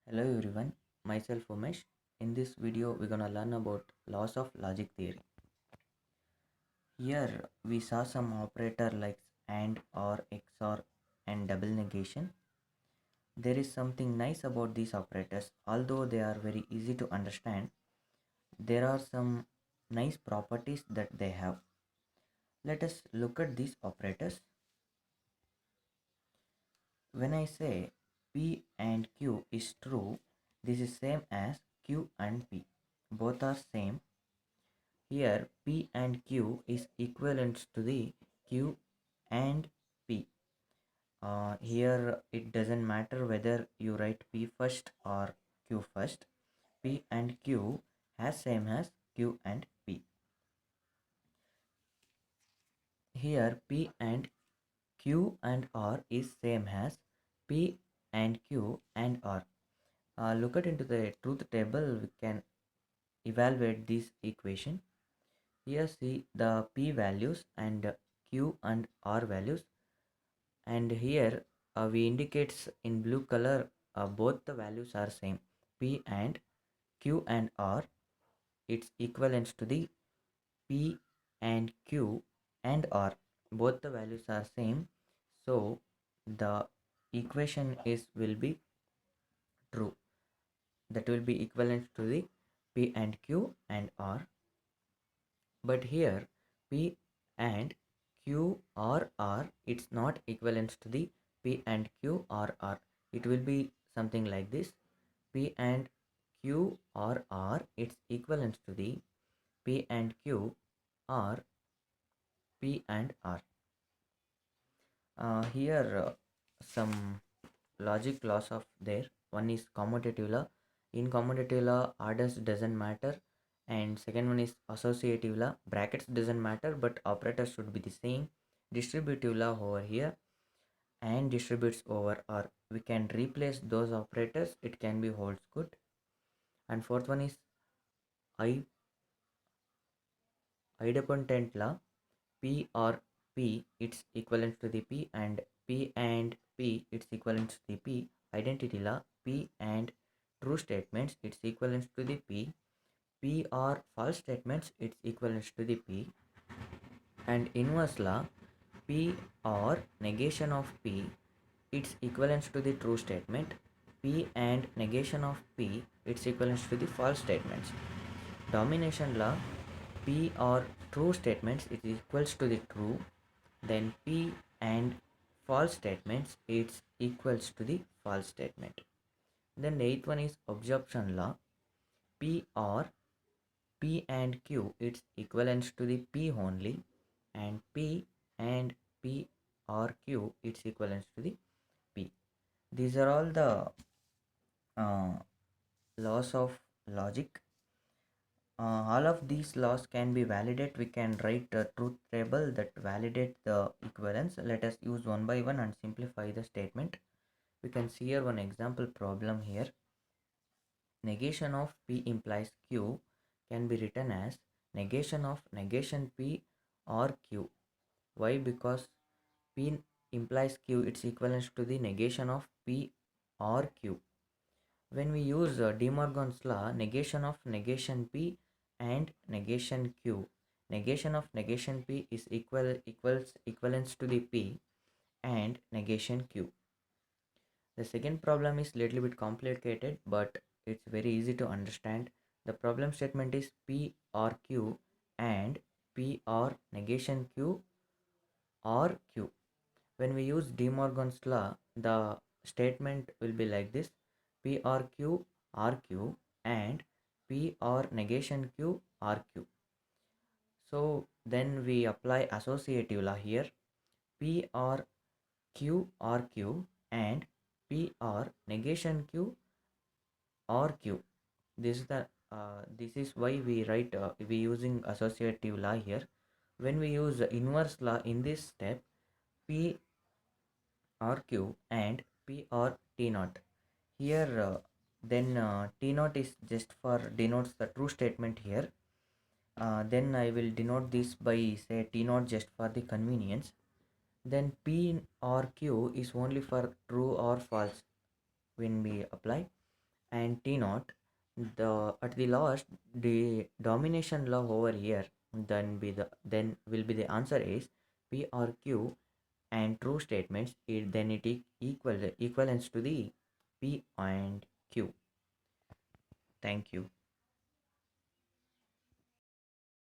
Hello everyone, myself Umesh. In this video, we're gonna learn about laws of logic theory. Here we saw some operator like AND or XOR and double negation. There is something nice about these operators. Although they are very easy to understand, there are some nice properties that they have. Let us look at these operators. When I say P and Q is true, this is same as Q and P. Both are same. Here P and Q is equivalent to the Q and P. Here it doesn't matter whether you write P first or Q first. P and Q as same as Q and P. Here P and Q and R is same as P and Q and R. Look at into the truth table, we can evaluate this equation. Here see the P values and Q and R values, and here we indicates in blue color both the values are same. P and Q and R, it's equivalent to the P and Q and R, both the values are same, so the equation is will be true. That will be equivalent to the P and Q and R. But here P and Q or R, it's not equivalent to the P and Q or R. It will be something like this: P and Q or R, it's equivalent to the P and Q or P and R. Here some logic laws of there. One is commutative law. In commutative law, orders doesn't matter, and second one is associative law. Brackets doesn't matter, but operators should be the same. Distributive law over here, and distributes over R. We can replace those operators. It can be holds good. And fourth one is I idempotent law. P or P, it's equivalent to the P, and P and P, it's equivalent to the P. Identity law, P and true statements, it's equivalent to the P. P or false statements, it's equivalent to the P. And inverse law, P or negation of P, it's equivalent to the true statement. P and negation of P, it's equivalent to the false statements. Domination law, P or true statements, it equals to the true. Then P and false statements, it's equals to the false statement. Then the eighth one is absorption law. P or P and Q, it's equivalent to the P only, and P and P or Q, it's equivalent to the P. These are all the uh, laws of logic. All of these laws can be validated. We can write a truth table that validate the equivalence. Let us use one by one and simplify the statement. We can see here one example problem here. Negation of P implies Q can be written as negation of negation P or Q. Why? Because P implies Q, it's equivalent to the negation of P or Q. When we use De Morgan's law, negation of negation P and negation Q, negation of negation P is equivalence to the P and negation Q. The second problem is little bit complicated, but it's very easy to understand. The problem statement is P or Q and P or negation Q or Q. When we use De Morgan's law, the statement will be like this: P or Q R Q and P or negation Q R Q. So then we apply associative law here: P or Q R Q and P or negation Q or Q. This is why we write we using associative law here. When we use inverse law in this step, P or Q and P or T naught. Here then T naught is just for denotes the true statement here. Then I will denote this by say T naught just for the convenience. Then P or Q is only for true or false when we apply. and T naught. The at the last, the domination law over here, then will be the answer is P or Q and true statements, then it equals to the P and Q. Thank you.